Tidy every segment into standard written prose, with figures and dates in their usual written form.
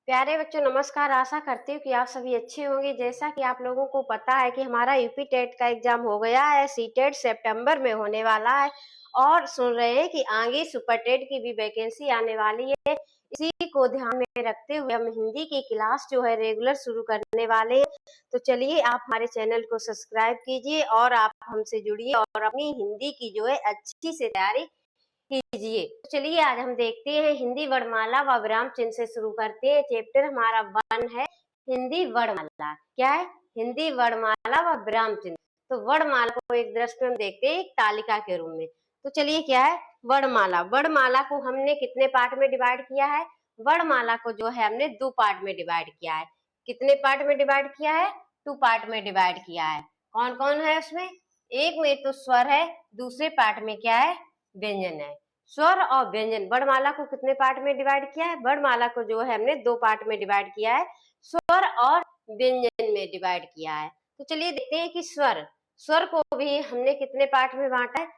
प्यारे बच्चों नमस्कार। आशा करती हूँ कि आप सभी अच्छे होंगे। जैसा कि आप लोगों को पता है कि हमारा यूपी टेट का एग्जाम हो गया है, सी टेट सितंबर में होने वाला है और सुन रहे हैं कि आगे सुपर टेट की भी वैकेंसी आने वाली है। इसी को ध्यान में रखते हुए हम हिंदी की क्लास जो है रेगुलर शुरू करने वाले हैं। तो चलिए आप हमारे चैनल को सब्सक्राइब कीजिए और आप हमसे जुड़िए और अपनी हिंदी की जो है अच्छी से तैयारी कीजिए। तो चलिए आज हम देखते हैं हिंदी वर्णमाला व विराम चिन्ह से शुरू करते हैं। चैप्टर हमारा 1 है हिंदी वर्णमाला। क्या है? हिंदी वर्णमाला व विराम चिन्ह। तो वर्णमाला को एक दृष्टि में देखते हैं एक तालिका के रूप में। तो चलिए क्या है वर्णमाला। वर्णमाला को हमने कितने पार्ट में डिवाइड किया है? वर्णमाला को जो है हमने 2 पार्ट में डिवाइड किया है। कितने पार्ट में डिवाइड किया है? 2 पार्ट में डिवाइड किया है। कौन कौन है उसमें? एक में तो स्वर है, दूसरे पार्ट में क्या है? व्यंजन है। स्वर और व्यंजन। वर्णमाला को कितने पार्ट में डिवाइड किया है? वर्णमाला को जो है हमने 2 पार्ट में डिवाइड किया है, स्वर और व्यंजन में डिवाइड किया है। तो चलिए देखते हैं कि स्वर को भी हमने कितने पार्ट में बांटा है?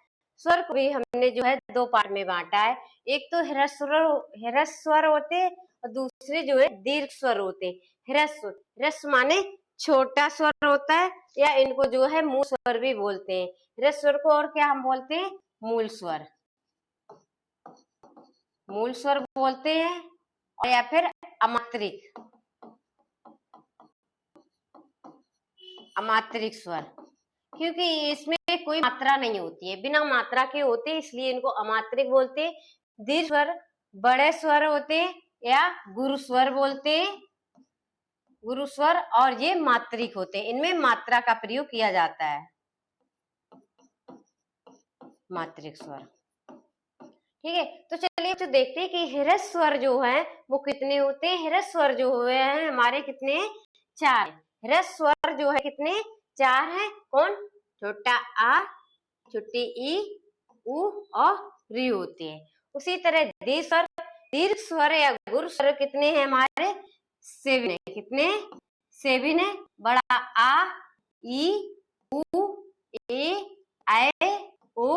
स्वर को भी हमने जो है 2 पार्ट में बांटा है। एक तो ह्रस्व स्वर होते और दूसरे जो है दीर्घ स्वर होते। ह्रस्व माने छोटा स्वर होता है या इनको जो है मूल स्वर भी बोलते हैं। ह्रस्व स्वर को और क्या हम बोलते हैं? मूल स्वर बोलते हैं और या फिर अमात्रिक स्वर, क्योंकि इसमें कोई मात्रा नहीं होती है, बिना मात्रा के होते इसलिए इनको अमात्रिक बोलते हैं। दीर्घ स्वर बड़े स्वर होते हैं या गुरु स्वर बोलते हैं। गुरु स्वर और ये मात्रिक होते हैं, इनमें मात्रा का प्रयोग किया जाता है। मात्रिक स्वर ठीक है। तो चलिए तो देखते हैं कि ह्रस्व स्वर जो है वो कितने होते हैं। ह्रस्व स्वर जो हुए हैं हमारे कितने? 4। ह्रस्व स्वर जो है कितने? 4 है। कौन? छोटा आ, छोटी ई, उ और री होते हैं। उसी तरह दीर्घ स्वर या गुरु स्वर कितने हैं हमारे? 7 है। कितने? 7 है। बड़ा आ, ई, उ, ए, ऐ, ओ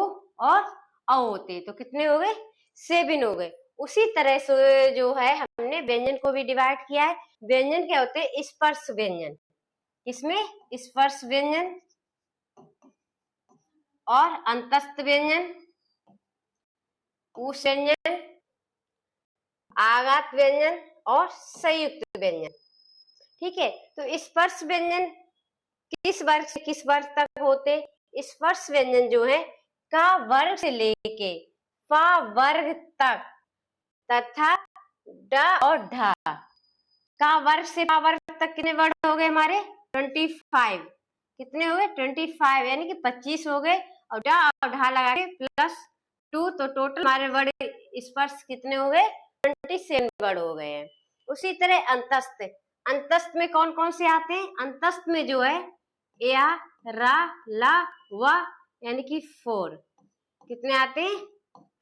और अ होते। तो कितने हो गए? 7 हो गए। उसी तरह से जो है हमने व्यंजन को भी डिवाइड किया है। व्यंजन क्या होते हैं? स्पर्श व्यंजन। इसमें स्पर्श व्यंजन और अंतस्थ व्यंजन, उस व्यंजन, आघात व्यंजन और संयुक्त व्यंजन। ठीक है। तो स्पर्श व्यंजन किस वर्ग से किस वर्ग तक होते? स्पर्श व्यंजन जो है का वर्ग से लेके फा वर्ग तक तथा ड और ढ का वर्ग से फा वर्ग तक कितने वर्ड हो गए हमारे? 25। कितने हो गए? 25 यानी कि 25 हो गए और ड और ढ लगा के +2 तो टोटल हमारे वर्ड स्पर्श कितने हो गए? 27 वर्ड हो गए हैं। उसी तरह अंतस्थ में कौन कौन से आते हैं? अंतस्थ में जो है या, रा, ला, व यानी कि 4 कितने आते हैं?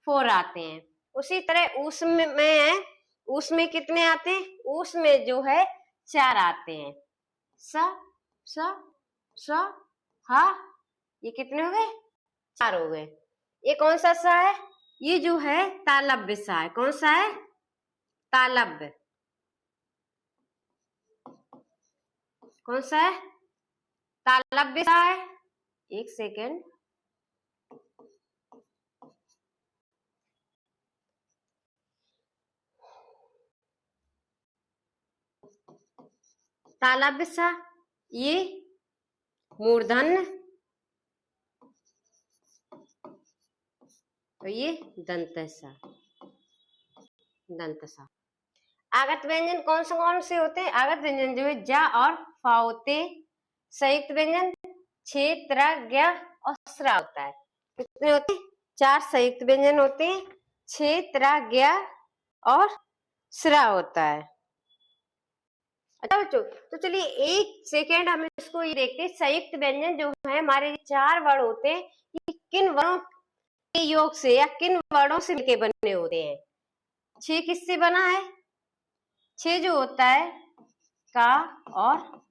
4 आते हैं। उसी तरह उसमें कितने आते हैं? उसमें जो है 4 आते हैं। स, हा, ये कितने हो गए? 4 हो गए। ये कौन सा सा है? ये जो है तालव्य सा है। कौन सा है? तालव्य। कौन सा है? तालव्य सा है। एक सेकेंड। तालव्य सा, ये मूर्धन्य और ये दंत सा। आगत व्यंजन कौन से होते हैं? आगत व्यंजन जो है जा और फा होते। संयुक्त व्यंजन छ, त्र, ज्ञ और स्रा होता है। कितने होते हैं? 4 संयुक्त व्यंजन होते हैं, छ, त्र, ज्ञ और स्रा होता है। अच्छा बच्चों, तो चलिए एक सेकेंड हम इसको ये देखते हैं। संयुक्त व्यंजन जो है हमारे 4 वर्ड होते हैं, ये किन वर्णों के योग से या किन वर्णों से मिलके बने होते हैं? छ किससे बना है? छ जो होता है का और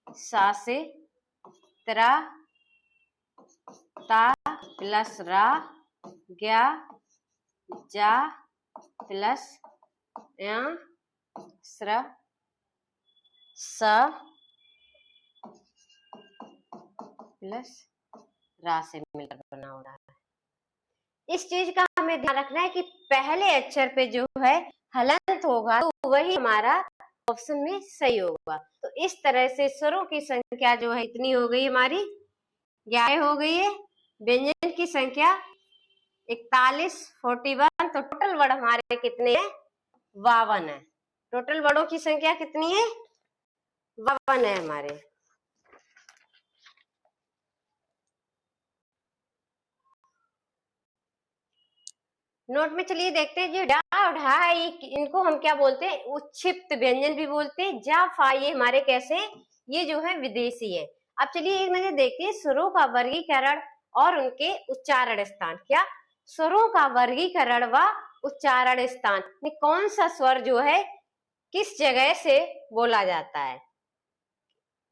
सा से, त्रा, ता प्लस रा, ज्ञा, जा प्लस या स्र स प्लस रा से मिलकर बना हो रहा है। इस चीज का हमें ध्यान रखना है कि पहले अक्षर पे जो है हलंत होगा तो वही हमारा ऑप्शन में सही होगा। तो इस तरह से स्वरों की संख्या जो है इतनी हो गई हमारी 11 हो गई है। व्यंजन की संख्या 41, 41। तो टोटल वर्ड हमारे कितने हैं? 52 है। टोटल वर्डों की संख्या कितनी है? 52 है हमारे। नोट में चलिए देखते हैं जो डा और ढा है इनको हम क्या बोलते हैं? उच्छिप्त व्यंजन भी बोलते हैं। जा फा ये हमारे कैसे? ये जो है विदेशी है। अब चलिए एक नजर देखते हैं स्वरों का वर्गीकरण और उनके उच्चारण स्थान। क्या? स्वरों का वर्गीकरण व उच्चारण स्थान। कौन सा स्वर जो है किस जगह से बोला जाता है,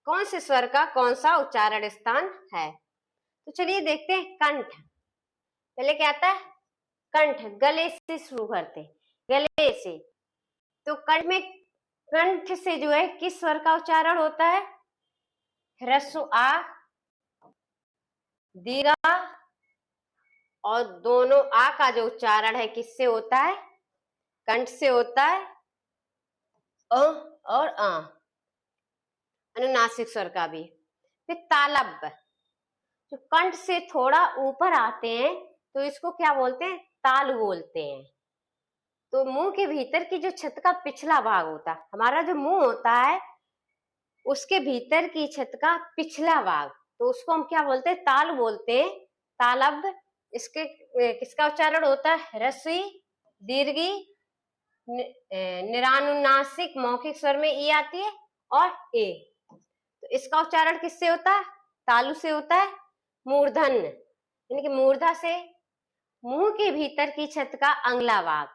कौन से स्वर का कौन सा उच्चारण स्थान है। तो चलिए देखते हैं कंठ। पहले क्या आता है? कंठ। गले से शुरू करते, गले से। तो कंठ में, कंठ से जो है किस स्वर का उच्चारण होता है? ह्रस्व आ, दीर्घ आ, और दोनों आ का जो उच्चारण है किससे होता है? कंठ से होता है। अ और आ, अनुनासिक स्वर का भी। फिर तालब, जो कंठ से थोड़ा ऊपर आते हैं तो इसको क्या बोलते हैं? ताल बोलते हैं। तो मुंह के भीतर की जो छत का पिछला भाग होता है, हमारा जो मुंह होता है उसके भीतर की छत का पिछला भाग, तो उसको हम क्या बोलते हैं? ताल बोलते हैं। तालब। इसके किसका उच्चारण होता है? ह्रस्वी, दीर्घी, निरानुनासिक मौखिक स्वर में ई आती है और ए। तो इसका उच्चारण किससे होता है? तालु से होता है। मूर्धन, यानी कि मूर्धा से। मुंह के भीतर की छत का अगला भाग,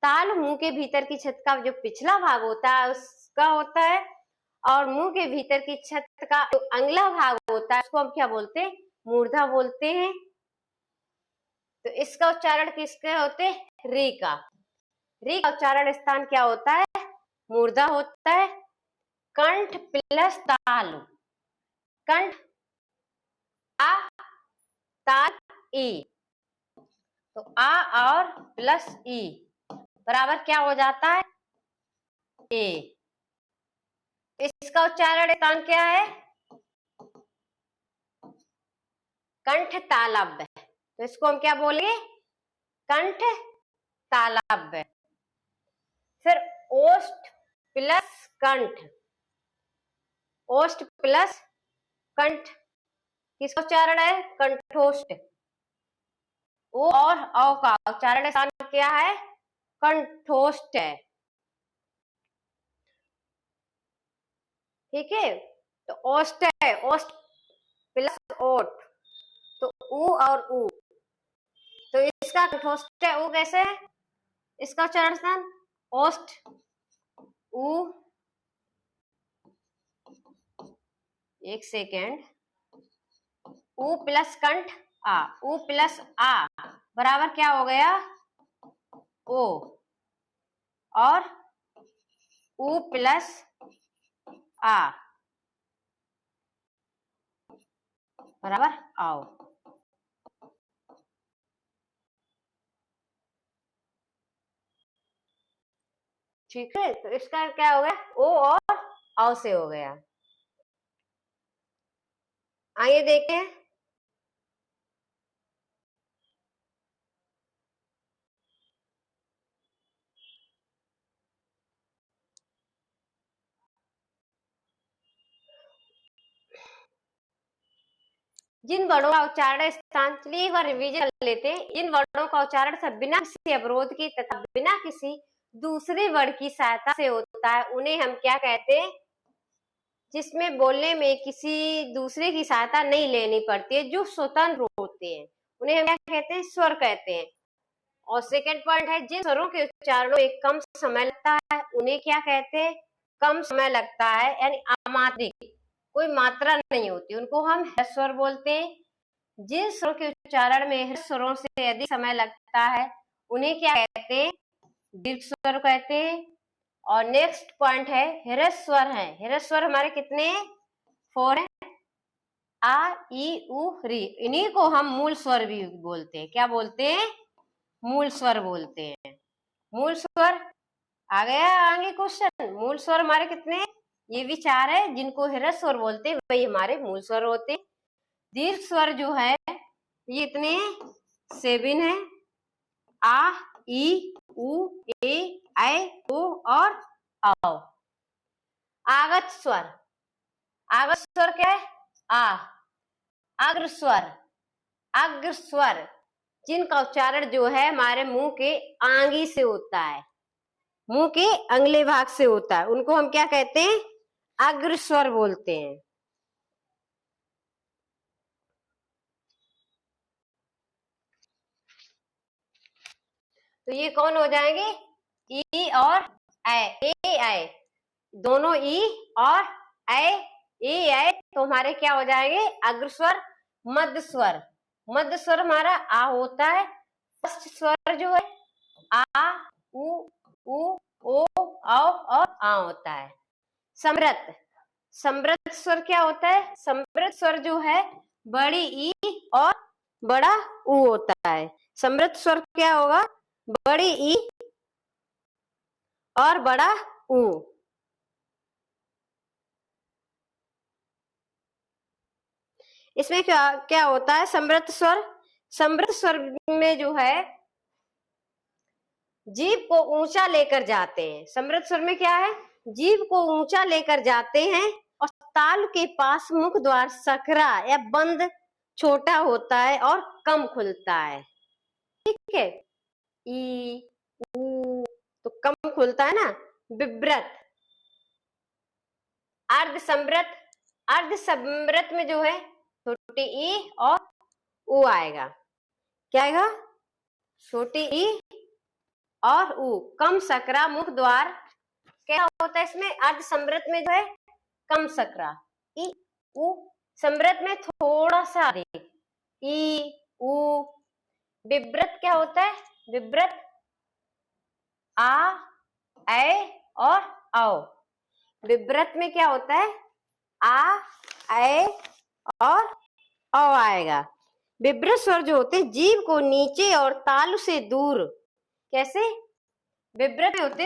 ताल मुंह के भीतर की छत का जो पिछला भाग होता है उसका होता है। और मुंह के भीतर की छत का जो अगला भाग होता है उसको हम क्या बोलते हैं? मूर्धा बोलते हैं। तो इसका उच्चारण किसके होते हैं? री का। री का उच्चारण स्थान क्या होता है? मूर्धा होता है। कंठ प्लस तालु, कंठ आ ताल ई। तो आ और प्लस ई बराबर क्या हो जाता है? ए। इसका उच्चारण स्थान क्या है? कंठ तालव्य। तो इसको हम क्या बोलेंगे? कंठ तालव्य। फिर ओष्ठ प्लस कंठ, ओष्ठ प्लस कंठ, किसका उच्चारण है? कंठोष्ठ। ओ और औ का उच्चारण स्थान क्या है? कंठोष्ठ है। ठीक है। तो ओष्ठ है, ओष्ठ प्लस ओठ, तो ऊ और ऊ। तो इसका कंठोष्ठ है। ऊ कैसे है? इसका उच्चारण स्थान ओष्ठ, ऊ, एक सेकेंड, ऊ प्लस कंठ आ, ऊ प्लस आ बराबर क्या हो गया? ओ। और ऊ प्लस आ बराबर आओ। ठीक है। तो इसका क्या हो गया? ओ और आओ से हो गया। आइए देखते हैं। जिन वर्णों का उच्चारण स्थान, चलिए एक बार रिवीजन कर लेते हैं। इन वर्णों का उच्चारण सब बिना किसी अवरोध के तथा बिना किसी दूसरे वर्ण की सहायता से होता है, उन्हें हम क्या कहते हैं? जिसमें बोलने में किसी दूसरे की सहायता नहीं लेनी पड़ती है, जो स्वतंत्र होते हैं, उन्हें हम क्या कहते हैं? स्वर कहते हैं। और सेकंड पॉइंट है, जिन स्वरों के उच्चारणों में कम समय लगता है उन्हें क्या कहते हैं? कम समय लगता है, यानी अमात्रिक, कोई मात्रा नहीं होती, उनको हम ह्रस्व स्वर बोलते हैं। जिन स्वरों के उच्चारण में ह्रस्व स्वरों से अधिक समय लगता है उन्हें क्या कहते हैं? दीर्घ स्वर कहते हैं। और नेक्स्ट पॉइंट है ह्रस्व स्वर है। ह्रस्व स्वर हमारे कितने 4 हैं। आ ई उ री, इन्हीं को हम मूल स्वर भी बोलते हैं। क्या बोलते हैं? मूल स्वर बोलते हैं। मूल स्वर आ गया आगे क्वेश्चन। मूल स्वर हमारे कितने? ये भी 4 है, जिनको ह्रस्व स्वर बोलते हैं वही हमारे मूल स्वर होते हैं। दीर्घ स्वर जो है ये इतने 7 है। आ ई उ ए ऐ ओ और औ। आगत स्वर, आगत स्वर क्या है? आ। अग्र स्वर, अग्र स्वर जिनका उच्चारण जो है हमारे मुंह के आंगी से होता है, मुंह के अगले भाग से होता है, उनको हम क्या कहते हैं? अग्र स्वर बोलते हैं। तो ये कौन हो जाएंगे? ई और ए ऐ, दोनों ई और ए ऐ तो हमारे क्या हो जाएंगे? अग्र स्वर। मध्य स्वर, मध्य स्वर हमारा आ होता है। फर्स्ट स्वर जो है आ उ ओ और आ होता है। समृत, समृत स्वर क्या होता है? समृत स्वर जो है बड़ी ई और बड़ा उ होता है। समृत स्वर क्या होगा? बड़ी ई और बड़ा उ। इसमें क्या क्या होता है? समृत स्वर, समृत स्वर में जो है जीभ को ऊंचा लेकर जाते हैं। समृत स्वर में क्या है? जीभ को ऊंचा लेकर जाते हैं और ताल के पास मुख द्वार सकरा या बंद छोटा होता है और कम खुलता है। ठीक है, ई उ तो कम खुलता है ना। विव्रत, अर्ध समृत, अर्ध समृत में जो है छोटी ई और उ आएगा। क्या आएगा? छोटी ई और उ। कम सकरा मुख द्वार क्या होता है इसमें? अर्ध समृत में जो है कम सकरा ई उ, समृत में थोड़ा सा अधिक ई उ। विव्रत क्या होता है? विव्रत आ ऐ और औ। विव्रत में क्या होता है? आ ऐ और औ आएगा। विव्रत स्वर जो होते हैं जीभ को नीचे और तालु से दूर। कैसे? विव्रत में होते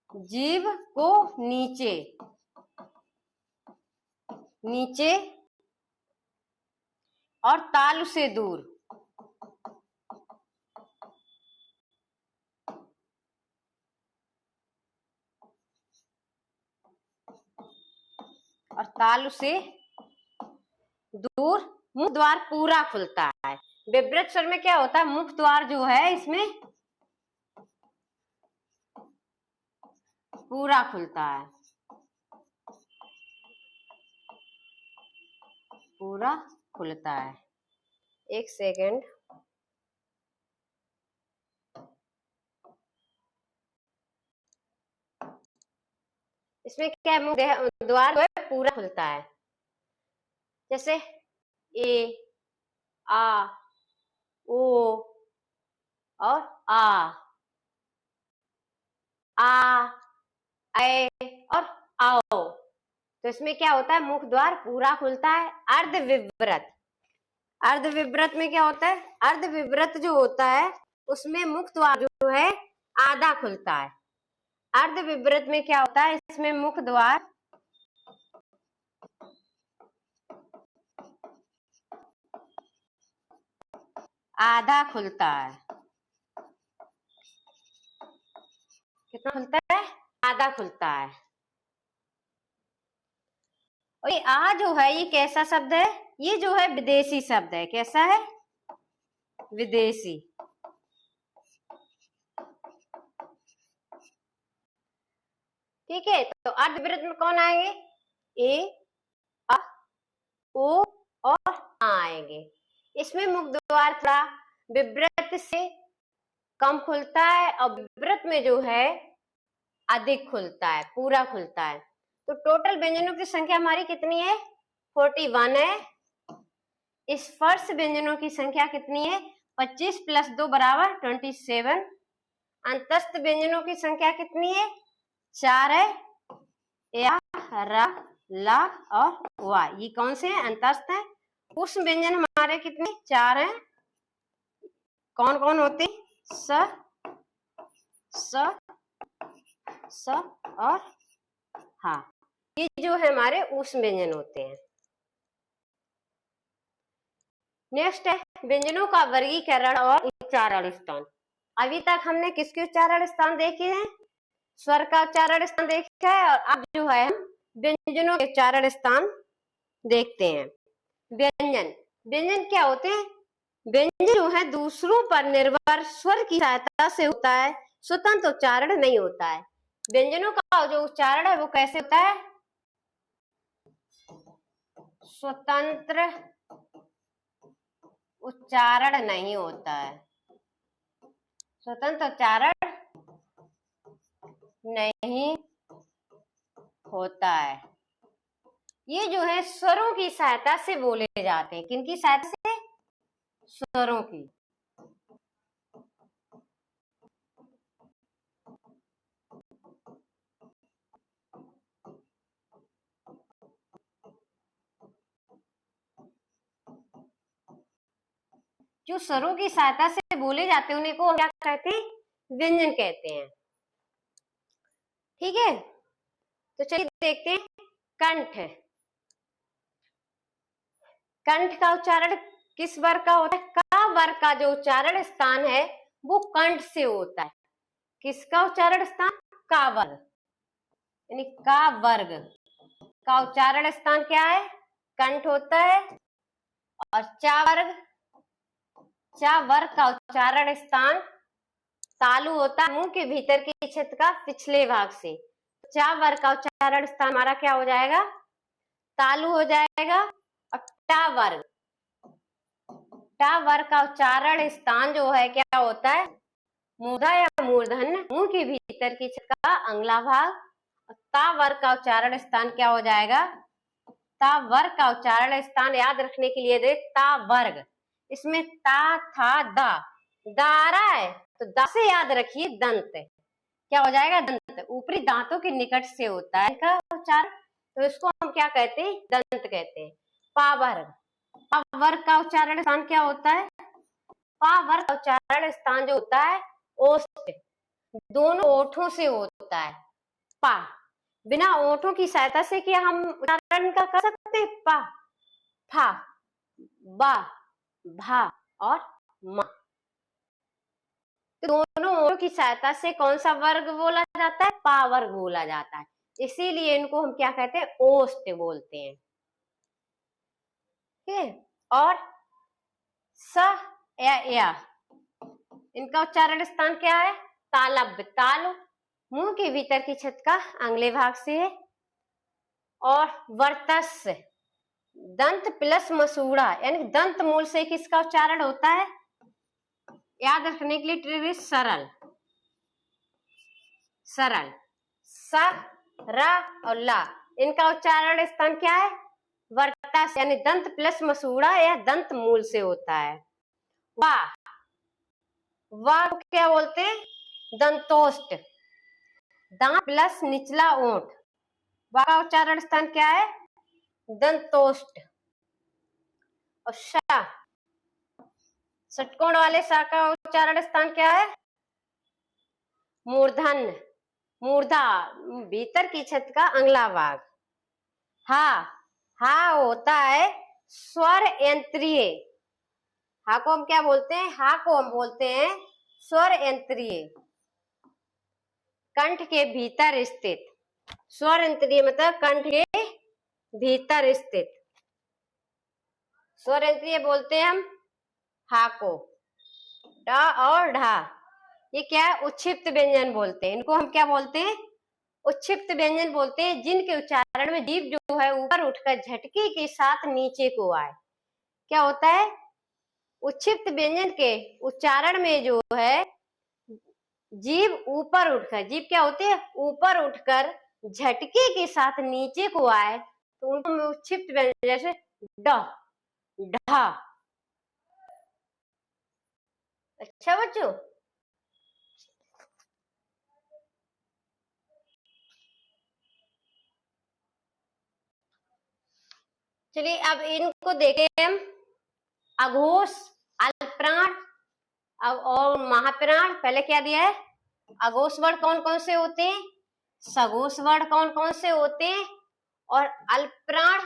जीभ को नीचे, नीचे और तालु से दूर। और तालु से दूर मुख द्वार पूरा खुलता है। विव्रत स्वर में क्या होता है? मुख द्वार जो है इसमें पूरा खुलता है, पूरा खुलता है। एक सेकेंड, इसमें क्या है? मुख द्वार जो है पूरा खुलता है। जैसे ए आ ओ और आ ऐ और आओ। तो इसमें क्या होता है? मुख द्वार पूरा खुलता है। अर्ध विव्रत, अर्ध विव्रत में क्या होता है? अर्ध विव्रत जो होता है उसमें मुख द्वार जो है आधा खुलता है। अर्ध विव्रत में क्या होता है? इसमें मुख द्वार आधा खुलता है। कितना खुलता है? आधा खुलता है। और ये आ जो है ये कैसा शब्द है? ये जो है विदेशी शब्द है। कैसा है? विदेशी। ठीक है, तो अर्ध विव्रत में कौन आएंगे? ए अ ओ और आ आएंगे। इसमें मुख द्वार थोड़ा विव्रत से कम खुलता है और विव्रत में जो है अधिक खुलता है, पूरा खुलता है। तो टोटल व्यंजनों की संख्या हमारी कितनी है? 41 है। इस स्पर्श व्यंजनों की संख्या कितनी है? 25 + 2 = 27। अंतस्थ व्यंजनों की संख्या कितनी है? 4 है। या, र, ला और वा, ये कौन से हैं? अंतस्थ है। उष्ण व्यंजन हमारे कितने? 4 हैं। कौन कौन होते? स, स, स और हा। ये जो है हमारे उष्ण व्यंजन होते हैं। नेक्स्ट है व्यंजनों का वर्गीकरण और उच्चारण स्थान। अभी तक हमने किसके उच्चारण स्थान देखे हैं? स्वर का उच्चारण स्थान देखा है, और अब जो है हम व्यंजनों के उच्चारण स्थान देखते हैं। व्यंजन, व्यंजन क्या होते हैं? व्यंजन जो है दूसरों पर निर्भर स्वर की सहायता से होता है, स्वतंत्र उच्चारण नहीं होता है। व्यंजनों का जो उच्चारण है वो कैसे होता है? स्वतंत्र उच्चारण नहीं होता है, स्वतंत्र उच्चारण नहीं होता है। ये जो है स्वरों की सहायता से बोले जाते हैं। किनकी सहायता से? स्वरों की। जो स्वरों की सहायता से बोले जाते हैं उन्हें को क्या कहते हैं? व्यंजन कहते हैं। ठीक है, तो चलिए देखते हैं। कंठ, कंठ का उच्चारण किस वर्ग का होता है? का वर्ग का जो उच्चारण स्थान है वो कंठ से होता है। किसका उच्चारण स्थान? का वर्ग, यानी का वर्ग का उच्चारण स्थान क्या है? कंठ होता है। और चा वर्ग, चा वर्ग का उच्चारण स्थान तालु होता है, मुंह के भीतर के क्षेत्र का पिछले भाग से। चा वर्ग का उच्चारण स्थान हमारा क्या हो जाएगा? तालु हो जाएगा। और टा वर्ग, टा वर्ग का उच्चारण स्थान जो है क्या होता है? मूर्धा या मूर्धन्य, मुंह के भीतर की क्षेत्र का अगला भाग। ता वर्ग का उच्चारण स्थान क्या हो जाएगा? ता वर्ग का उच्चारण स्थान याद रखने के लिए दे ता वर्ग। इसमें ता था दा, दा आ रहा है तो दा से याद रखिए दंत क्या हो जाएगा? दंत। ऊपरी दांतों के निकट से होता है इसका उच्चारण, तो इसको हम क्या कहते हैं? दंत कहते हैं। पा वर्ग, पा वर्ग का उच्चारण स्थान क्या होता है? पा वर्ग का उच्चारण स्थान जो होता है ओष्ठ, दोनों ओठों से होता है। पा, बिना ओठों की सहायता से क्या हम उच्चारण का कर सकते हैं? पा, फा, बा, भा और मा। तो दोनों ओठों की सहायता से कौन सा वर्ग बोला जाता है? पा वर्ग बोला जाता है। इसीलिए इनको हम क्या कहते हैं? ओष्ठ बोलते हैं। ठीक है, और स या इनका उच्चारण स्थान क्या है? तालव्य, तालु मुंह के भीतर की छत का अगले भाग से है। और वर्तस्य, दंत प्लस मसूड़ा, यानी दंत मूल से किसका उच्चारण होता है? याद रखने के लिए ट्रिक, सरल, सरल, स, र और ला, इनका उच्चारण स्थान क्या है? वर्तस, यानी दंत प्लस मसूड़ा या दंत मूल से होता है। वा, वा क्या बोलते हैं? दंतोष्ठ, दांत प्लस निचला ओंठ, वा का उच्चारण स्थान क्या है? दंतोष्ठ। और शा, षटकोण वाले सा का उच्चारण स्थान क्या है? मूर्धन्य, मूर्धा भीतर की छत का अगला भाग। हा, हा होता है स्वर यंत्रीय, हा को हम क्या बोलते हैं? हा को हम बोलते हैं स्वर यंत्रीय, कंठ के भीतर स्थित। स्वर यंत्रीय मतलब कंठ के भीतर स्थित, स्वर यंत्रीय बोलते हैं हम हा को। ड और ढा, ये क्या है? उच्छिप्त व्यंजन बोलते हैं। इनको हम क्या बोलते हैं? उच्छिप्त व्यंजन बोलते हैं, जिनके उच्चारण में जीभ जो है ऊपर उठकर झटके के साथ नीचे को आए। क्या होता है? उच्छिप्त व्यंजन के उच्चारण में जो है जीभ ऊपर उठकर, जीभ क्या होती है? ऊपर उठकर झटके के साथ नीचे को आए तो उनको उच्छिप्त व्यंजन, जैसे ड, ढा। अच्छा बच्चों, चलिए अब इनको देखें हम। अघोष, अल्पप्राण और महाप्राण। पहले क्या दिया है, अघोष वर्ण कौन कौन से होते हैं, सघोष वर्ण कौन कौन से होते हैं, और अल्पप्राण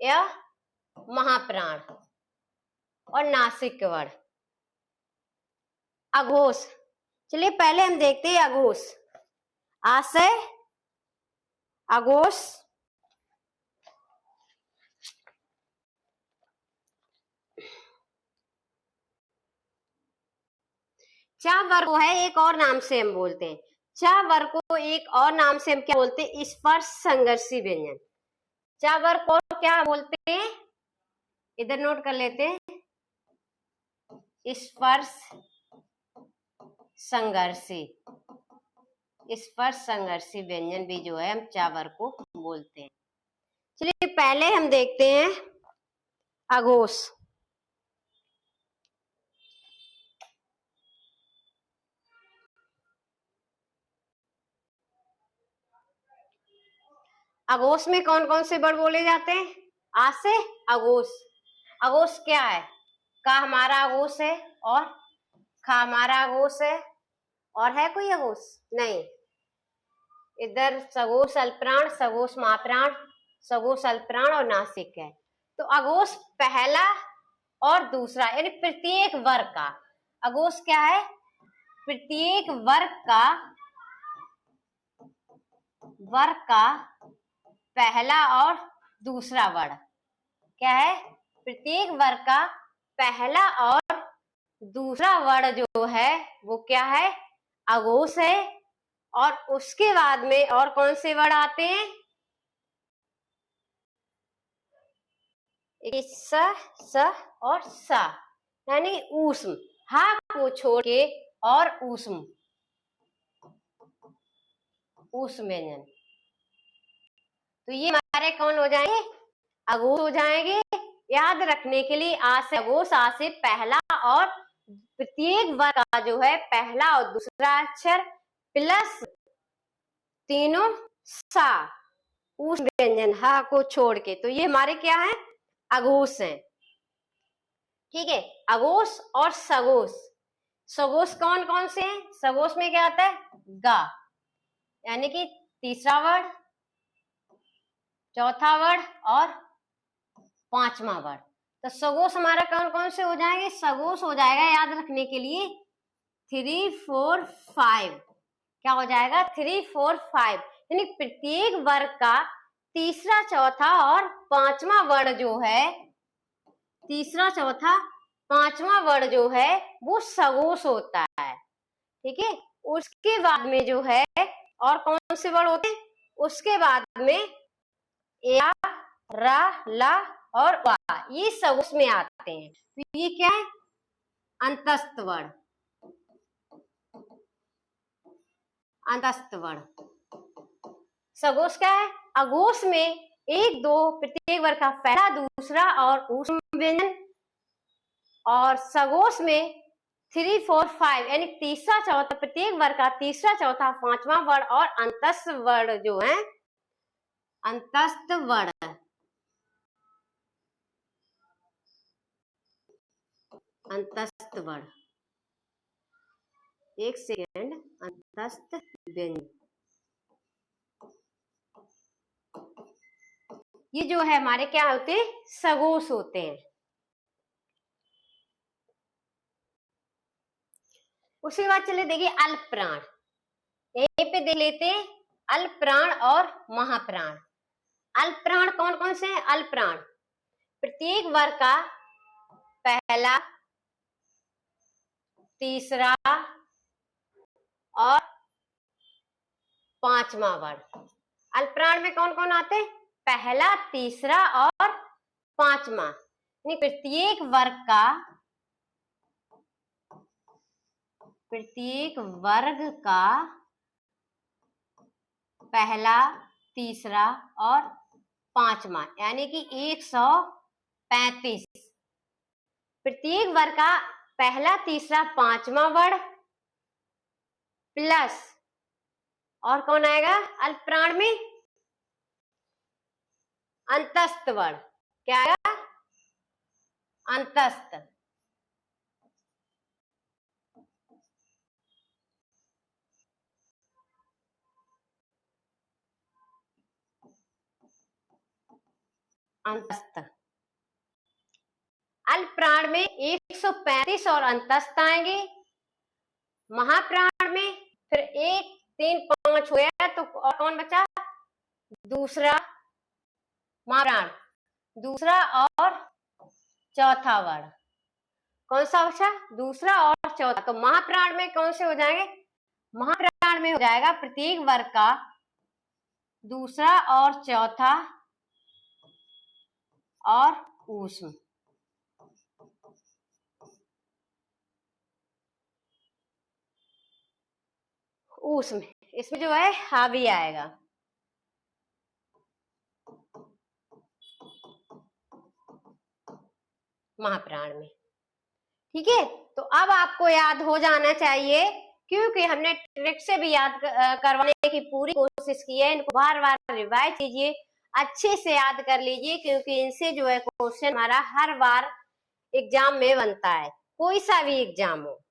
या महाप्राण और नासिक वर्ण। अघोष, चलिए पहले हम देखते हैं अघोष। आशय, अघोष, च वर्ग को है एक और नाम से हम बोलते हैं, च वर्ग को एक और नाम से हम क्या बोलते हैं, स्पर्श संघर्षी व्यंजन। च वर्ग को क्या बोलते हैं, इधर नोट कर लेते हैं, स्पर्श संघर्षी। स्पर्श संघर्षी व्यंजन भी जो है हम च वर्ग को बोलते हैं। चलिए पहले हम देखते हैं अघोष। अघोष में कौन कौन से वर्ण बोले जाते हैं, आ से अघोष। अघोष क्या है, का हमारा अघोष है और खा हमारा अघोष है, और है कोई अघोष नहीं। इधर सघोष अल्पप्राण, सघोष महाप्राण, सघोष अल्पप्राण और नासिक है। तो अघोष पहला और दूसरा यानी प्रत्येक वर्ग का, अघोष क्या है, प्रत्येक वर्ग का पहला और दूसरा वर्ण। क्या है, प्रत्येक वर्ग का पहला और दूसरा वर्ण जो है वो क्या है, अघोष है। और उसके बाद में और कौन से वर्ण आते हैं, स और सा, यानी ऊष्म, हा को छोड़ के और ऊष्म, ऊष्म व्यंजन। तो ये हमारे कौन हो जाएंगे, अघोष हो जाएंगे। याद रखने के लिए आ से अघोष, आ से पहला और प्रत्येक वर्ग का जो है पहला और दूसरा अक्षर प्लस तीनों सा, उस व्यंजन हा को छोड़ के, तो ये हमारे क्या है, अघोष हैं। ठीक है, अघोष और सघोष। सघोष कौन कौन से हैं, सघोष में क्या आता है, गा, यानी कि तीसरा वर्ण, चौथा वर्ण और पांचवा वर्ण। तो सघोष हमारा कौन कौन से हो जाएंगे, सघोष हो जाएगा याद रखने के लिए 3, 4, 5। क्या हो जाएगा, 3, 4, 5, यानी प्रत्येक वर्ग का तीसरा चौथा और पांचवा वर्ण जो है, तीसरा चौथा पांचवा वर्ण जो है वो सघोष होता है। ठीक है, उसके बाद में जो है और कौन से वर्ण होते हैं, उसके बाद में या, रा, ला और वा, ये सघोष में आते हैं। तो ये क्या है, अंतस्थ वर्ण, अंतस्थ वर्ण। सघोष क्या है, अघोष में 1, 2 प्रत्येक वर्ग का पहला दूसरा और ऊष्म व्यंजन, और सघोष में 3, 4, 5 यानी तीसरा चौथा, प्रत्येक वर्ग का तीसरा चौथा पांचवा वर्ण और अंतस्थ वर्ण जो है, अंतस्थ वर्ण, अंतस्थ वर्ण, एक सेकेंड, अंतस्थ व्यंजन, ये जो है हमारे क्या होते हैं, सघोष होते हैं। उसके बाद चले देखिए अल्पप्राण। यहीं पे देख लेते हैं अल्पप्राण और महाप्राण। अल्पप्राण कौन कौन से हैं, अल्पप्राण प्रत्येक वर्ग का पहला, तीसरा और पांचवा वर्ण। अल्पप्राण में कौन कौन आते हैं, पहला, तीसरा और पांचवा, यानी प्रत्येक वर्ग का पहला, तीसरा और पांचवा, यानी कि 135। प्रत्येक वर्ग का पहला, तीसरा, पांचवा वर्ण प्लस और कौन आएगा अल्पप्राण में, अंतस्थ वर्ण, क्या आएगा? अंतस्थ। अंतस्थ। अल्प प्राण में 135 और अंतस्थ आएंगे। महाप्राण में फिर 1, 3, 5 हो गया, तो और कौन बचा? दूसरा महाप्राण, दूसरा और चौथा वर्ण। कौन सा बचा? दूसरा और चौथा। तो महाप्राण में कौन से हो जाएंगे? महाप्राण में हो जाएगा प्रत्येक वर्ग का दूसरा और चौथा और ऊष्म। ऊष्म इसमें जो है हावी आएगा। महाप्राण में। ठीक है, तो अब आपको याद हो जाना चाहिए, क्योंकि हमने ट्रिक से भी याद करवाने की पूरी कोशिश की है। इनको बार बार रिवाइज कीजिए, अच्छे से याद कर लीजिए, क्योंकि इनसे जो है क्वेश्चन हमारा हर बार एग्जाम में बनता है, कोई सा भी एग्जाम हो।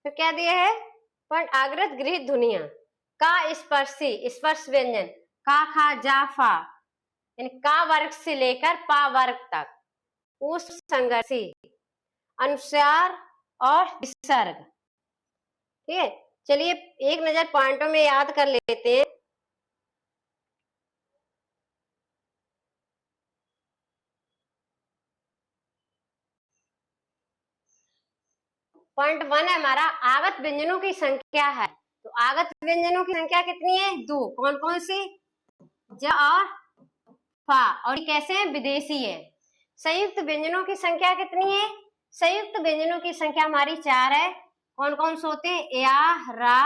तो क्या दिया है? पण आग्रत गृहित ध्वनियां का स्पर्शी स्पर्श व्यंजन का, खा, जा, फा, का वर्ग से लेकर पा वर्ग तक उस संघर्षी अनुसार और विसर्ग। ठीक है, चलिए एक नजर पॉइंटों में याद कर लेते हैं। पॉइंट 1 है हमारा, आगत व्यंजनों की संख्या है। तो आगत व्यंजनों की संख्या कितनी है? 2। कौन कौन सी? ज और फा। और ये कैसे है? विदेशी है। संयुक्त व्यंजनों की संख्या कितनी है? संयुक्त व्यंजनों की संख्या हमारी 4 है। कौन कौन से होते हैं? या, रा,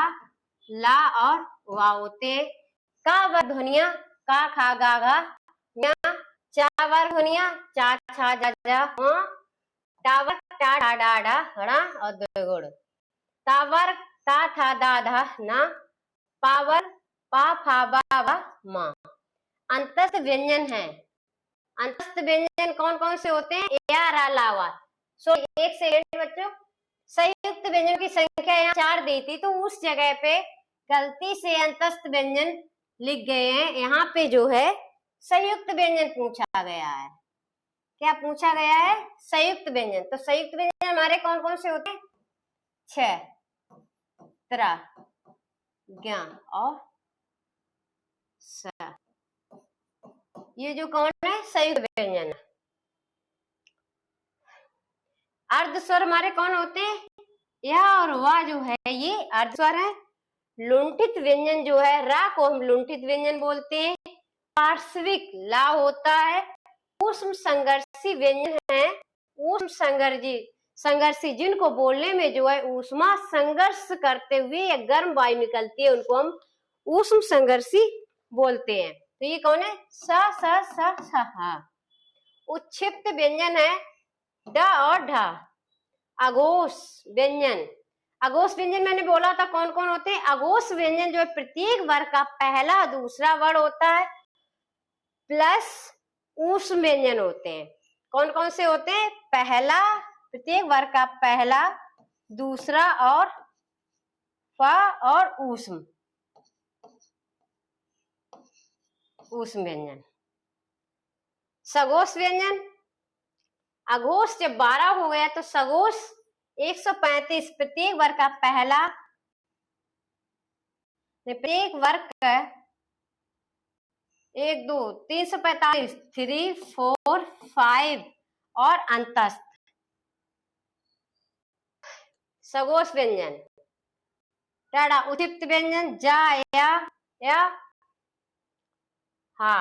ला और वा होते हैं। का वर्ग ध्वनिया का, खा, गा, घा, ञा। चा वर्ग ध्वनिया चा, छा, जा, जा, टा वर्ग टा, डा, डा, डा, हड़ा और दुगुण। ता वर्ग ता, था, दा, धा, ना। पा वर्ग पा, फा, बा, बा, मा। अंतस्थ व्यंजन है। अंतस्थ व्यंजन कौन कौन से होते हैं? या, रा, ला, वा। सो एक सेकेंड बच्चों, संयुक्त व्यंजन की संख्या यहाँ 4 दी थी, तो उस जगह पे गलती से अंतस्थ व्यंजन लिख गए हैं। यहाँ पे जो है संयुक्त व्यंजन पूछा गया है। क्या पूछा गया है? संयुक्त व्यंजन। तो संयुक्त व्यंजन हमारे कौन कौन से होते हैं? 6, त्रा, ज्ञा और सा। ये जो कौन है? संयुक्त व्यंजन। अर्ध स्वर हमारे कौन होते हैं? यह और वह जो है ये अर्ध स्वर है। लुंठित व्यंजन जो है, रा को हम लुंठित व्यंजन बोलते हैं। पार्श्विक ला होता है। ऊष्म संघर्षी व्यंजन है। ऊष्म संघर्षी जिनको बोलने में जो है ऊष्मा संघर्ष करते हुए या गर्म वायु निकलती है, उनको हम ऊष्म संघर्षी बोलते हैं। तो ये कौन है? स, स, स, स, हा। उच्छिप्त व्यंजन है ड और ढ। अघोष व्यंजन, अघोष व्यंजन मैंने बोला था कौन कौन होते हैं? अघोष व्यंजन जो है प्रत्येक वर्ग का पहला दूसरा वर्ण होता है, प्लस ऊष्म व्यंजन होते हैं। कौन कौन से होते हैं? पहला, प्रत्येक वर्ग का पहला, दूसरा और फ और ऊष्म व्यंजन। सघोष व्यंजन, अघोष जब 12 हो गया तो सघोष 135, प्रत्येक वर्ग का पहला, प्रत्येक वर्ग का 1, 2, 345, 3, 4, 5 और अंतस्थ सघोष व्यंजन। टाड़ा उदिप्त व्यंजन जा, या हा।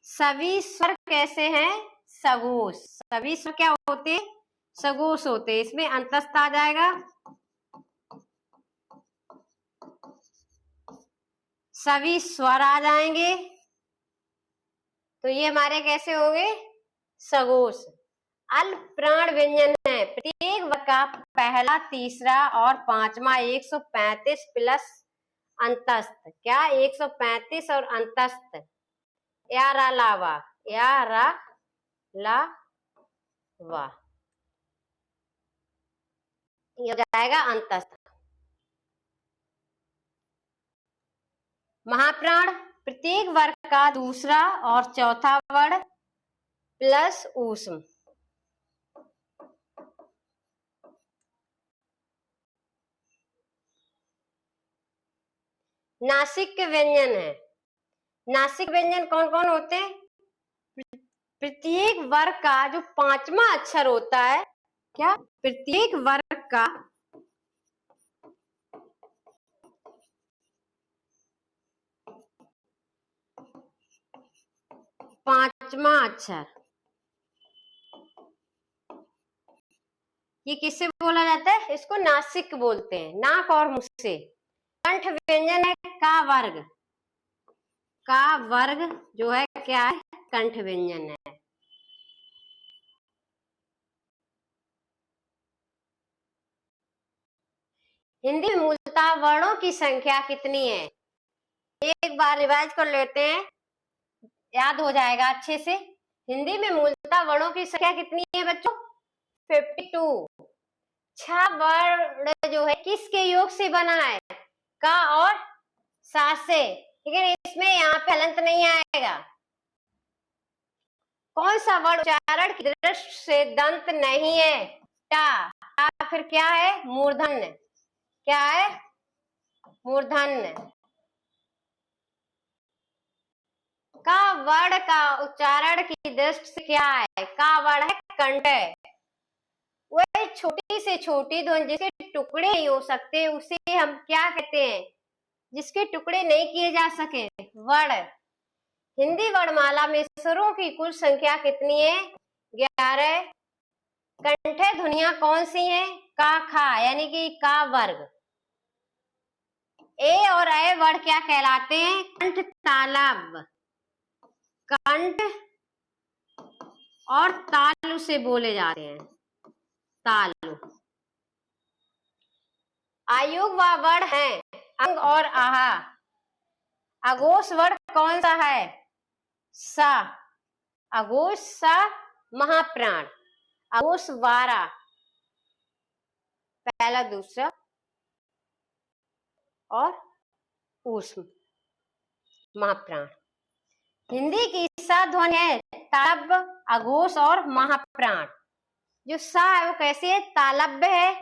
सभी स्वर कैसे हैं? सघोष। सभी स्वर क्या होते हैं? सघोष होते हैं। इसमें अंतस्थ आ जाएगा। सभी स्वर आ जाएंगे, तो ये हमारे कैसे होंगे? सघोष। अल्पप्राण व्यंजन है। प्रत्येक वर्ग का पहला, तीसरा और पांचवा 135 प्लस अंतस्थ। क्या 135 और अंतस्थ या रा लावा, या रा ला वा, ये हो जाएगा अंतस्थ। महाप्राण प्रत्येक वर्ग का दूसरा और चौथा वर्ण प्लस ऊष्म। नासिक व्यंजन है। नासिक व्यंजन कौन कौन होते हैं? प्रत्येक वर्ग का जो पांचवा अक्षर होता है, क्या प्रत्येक वर्ग का पांचवा अक्षर, ये किससे बोला जाता है? इसको नासिक बोलते हैं, नाक और मुंह से। कंठ व्यंजन है का वर्ग। का वर्ग जो है क्या है? कंठ व्यंजन है। हिंदी में मूलतः वर्णों की संख्या कितनी है? एक बार रिवाइज कर लेते हैं, याद हो जाएगा अच्छे से। हिंदी में मूलतः वर्णों की संख्या कितनी है बच्चों? 52। 6 वर्ण जो है किसके योग से बना है? का और सा से, लेकिन इसमें यहाँ पे हलंत नहीं आएगा। कौन सा वर्ण उच्चारण की दृष्टि से दंत नहीं है? टा। फिर क्या है? मूर्धन्य। क्या है? मूर्धन्य। का वर्ण का उच्चारण की दृष्टि से क्या है? का वर्ण है कंठ। वह छोटी से छोटी ध्वनि जिसके टुकड़े नहीं हो सकते उसे हम क्या कहते हैं? जिसके टुकड़े नहीं किए जा सके, वर्ण। हिंदी वर्णमाला में स्वरों की कुल संख्या कितनी है? 11। कंठे ध्वनियां कौन सी हैं? का, खा, यानी कि का वर्ग। ए और ए वर्ण क्या कहलाते हैं? कंठ तालव्य। कंठ और तालु से बोले जाते हैं, तालु। आयुग व वर्ण है अंग और आहा। अघोष वर्ण कौन सा है? सा। अघोष सा महाप्राण। अघोष वारा पहला, दूसरा और ऊष्म महाप्राण। हिंदी की सा ध्वनि है तालव्य, अघोष और महाप्राण। जो सा है वो कैसे है? तालव्य है,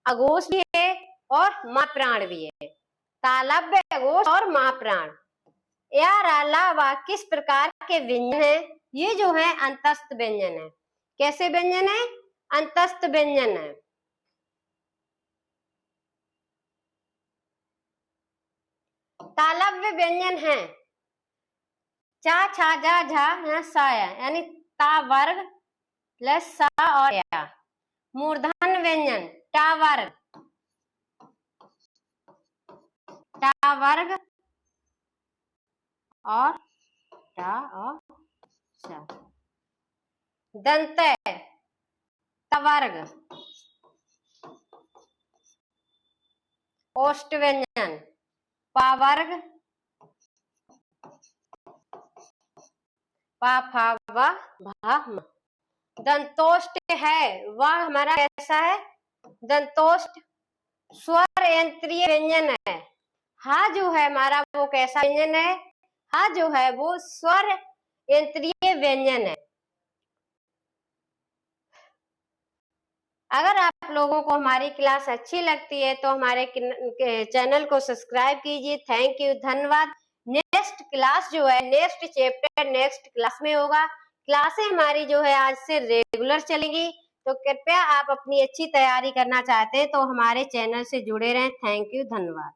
अघोष भी है और महाप्राण भी है। तालव्य, अघोष और महाप्राण। या रालावा किस प्रकार के व्यंजन है? ये जो है अंतस्थ व्यंजन है। कैसे व्यंजन है? अंतस्थ व्यंजन है। तालव्य व्यंजन है चा, छा, जा, झा, सा, यानी ता वर्ग प्लस सा और या। मूर्धन्य व्यंजन टा वर्ग, टा वर्ग और टा और सा। दंत ता वर्ग। ओष्ठ व्यंजन पा वर्ग, पा, फा, वा, भा, म। दंतोष्ट है वह हमारा कैसा है? दंतोष्ट स्वर यंत्रीय व्यंजन है। हा जो है हमारा वो कैसा व्यंजन है? हा जो है वो स्वर यंत्रीय व्यंजन है। अगर आप लोगों को हमारी क्लास अच्छी लगती है तो हमारे चैनल को सब्सक्राइब कीजिए। थैंक यू, धन्यवाद। नेक्स्ट क्लास जो है, नेक्स्ट चैप्टर नेक्स्ट क्लास में होगा। क्लासें हमारी जो है आज से रेगुलर चलेंगी, तो कृपया आप अपनी अच्छी तैयारी करना चाहते हैं तो हमारे चैनल से जुड़े रहें। थैंक यू, धन्यवाद।